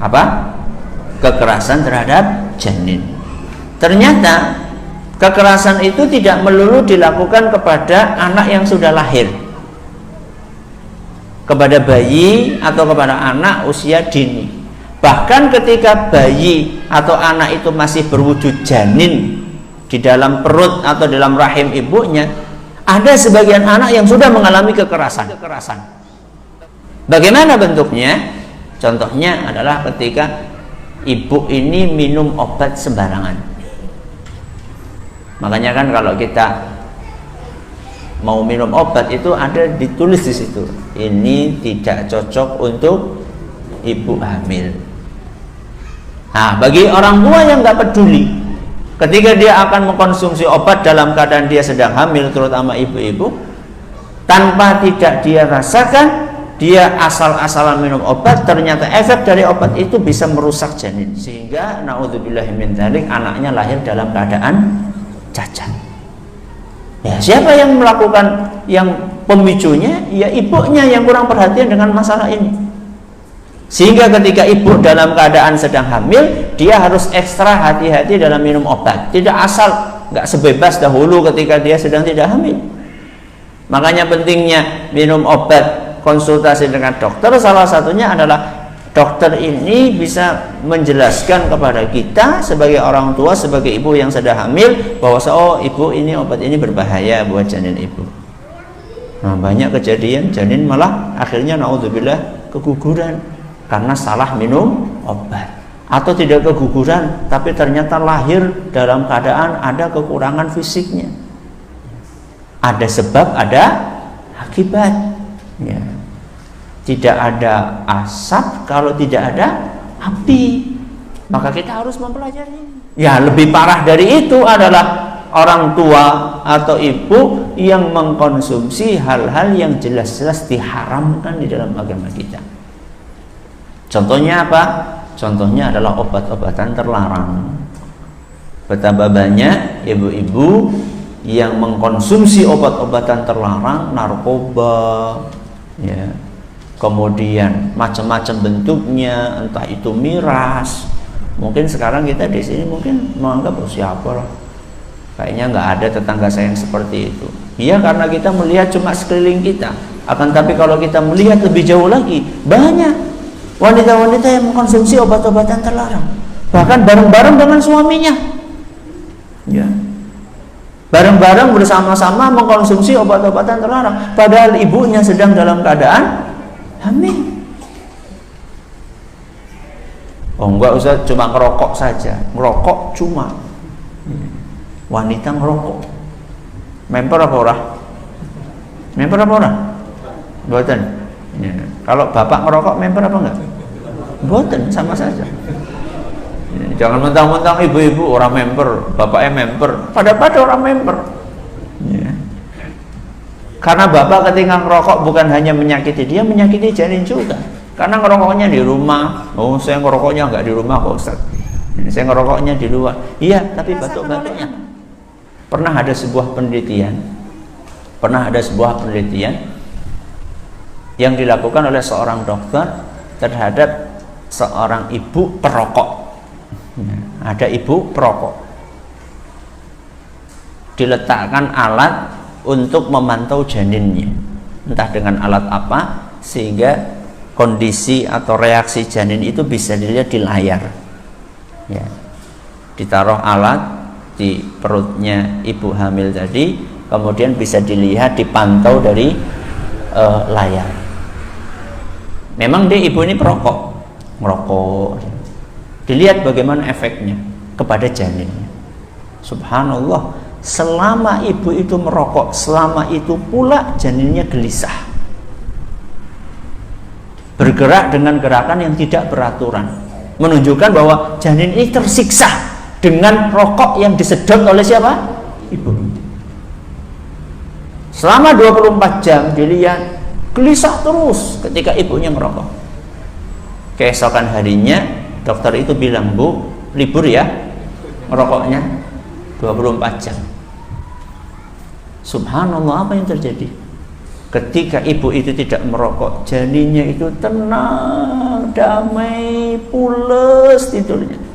apa? Kekerasan terhadap janin. Ternyata kekerasan itu tidak melulu dilakukan kepada anak yang sudah lahir, kepada bayi atau kepada anak usia dini. Bahkan ketika bayi atau anak itu masih berwujud janin di dalam perut atau dalam rahim ibunya, ada sebagian anak yang sudah mengalami kekerasan. Bagaimana bentuknya? Contohnya adalah ketika ibu ini minum obat sembarangan. Makanya kan kalau kita mau minum obat itu ada ditulis di situ, ini tidak cocok untuk ibu hamil. Nah, bagi orang tua yang nggak peduli, ketika dia akan mengkonsumsi obat dalam keadaan dia sedang hamil, terutama ibu-ibu, tanpa tidak dia rasakan, dia asal-asalan minum obat, ternyata efek dari obat itu bisa merusak janin, sehingga naudzubillahi min dzalik, anaknya lahir dalam keadaan cacat. Ya, siapa yang melakukan, yang pemicunya? Ya ibunya yang kurang perhatian dengan masalah ini. Sehingga ketika ibu dalam keadaan sedang hamil, dia harus ekstra hati-hati dalam minum obat. Tidak asal, nggak sebebas dahulu ketika dia sedang tidak hamil. Makanya pentingnya minum obat, konsultasi dengan dokter. Salah satunya adalah dokter ini bisa menjelaskan kepada kita sebagai orang tua, sebagai ibu yang sedang hamil, bahwa oh ibu, ini obat ini berbahaya buat janin ibu. Nah, banyak kejadian janin malah akhirnya naudzubillah keguguran karena salah minum obat, atau tidak keguguran tapi ternyata lahir dalam keadaan ada kekurangan fisiknya. Ada sebab, ada akibat. Ya. Tidak ada asap kalau tidak ada api. Maka kita harus mempelajari. Ya, lebih parah dari itu adalah orang tua atau ibu yang mengkonsumsi hal-hal yang jelas-jelas diharamkan di dalam agama kita. Contohnya apa? Contohnya adalah obat-obatan terlarang. Betapa banyak ibu-ibu yang mengkonsumsi obat-obatan terlarang, narkoba, ya, kemudian macam-macam bentuknya, entah itu miras. Mungkin sekarang kita di sini mungkin menganggap siapa lah, kayaknya nggak ada tetangga saya yang seperti itu. Iya, karena kita melihat cuma sekeliling kita. Akan tapi kalau kita melihat lebih jauh lagi, banyak wanita-wanita yang mengkonsumsi obat-obatan terlarang, bahkan bareng-bareng dengan suaminya. Ya, bareng-bareng bersama-sama mengkonsumsi obat-obatan terlarang, padahal ibunya sedang dalam keadaan hamil. Oh enggak usah, cuma ngerokok saja. Ngerokok cuma wanita ngerokok. Memper apa ora? Memper apa ora? Mboten. Ya. Kalau bapak ngerokok memper apa enggak? Mboten, sama saja. Ya. Jangan mentang-mentang ibu-ibu orang memper, bapaknya memper, pada orang memper. Ya. Karena bapak ketika ngerokok bukan hanya menyakiti dia, menyakiti janin juga. Karena ngerokoknya di rumah. Oh, saya ngerokoknya nggak di rumah kok Ustaz. Saya ngerokoknya di luar. Iya, tapi batuk-batuknya. Pernah ada sebuah penelitian yang dilakukan oleh seorang dokter terhadap seorang ibu perokok. Ada ibu perokok. Diletakkan alat untuk memantau janinnya, entah dengan alat apa, sehingga kondisi atau reaksi janin itu bisa dilihat di layar. Ya. Ditaruh alat di perutnya ibu hamil tadi, kemudian bisa dilihat, dipantau dari layar. Memang dia ibu ini perokok, merokok. Dilihat bagaimana efeknya kepada janinnya. Subhanallah. Selama ibu itu merokok, selama itu pula janinnya gelisah, bergerak dengan gerakan yang tidak beraturan, menunjukkan bahwa janin ini tersiksa dengan rokok yang disedot oleh siapa? Ibu. Selama 24 jam dilihat gelisah terus ketika ibunya merokok. Keesokan harinya dokter itu bilang, Bu, libur ya merokoknya 24 jam. Subhanallah, apa yang terjadi? Ketika ibu itu tidak merokok, janinnya itu tenang, damai, pulang pules tidurnya.